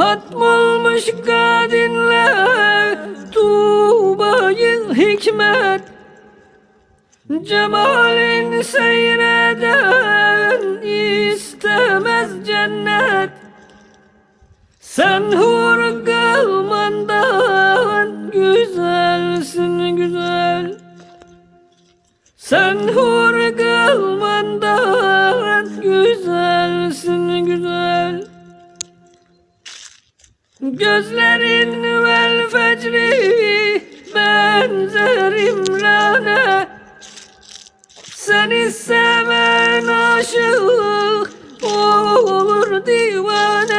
Hatmolmuş kadinler tuğbayı hikmet, cemalin seyreden istemez cennet. Sen hur kılmandan güzelsin güzel, sen hur kılmandan güzelsin güzel. Gözlerin vel fecri benzer İmran'e, seni seven aşık olur divane.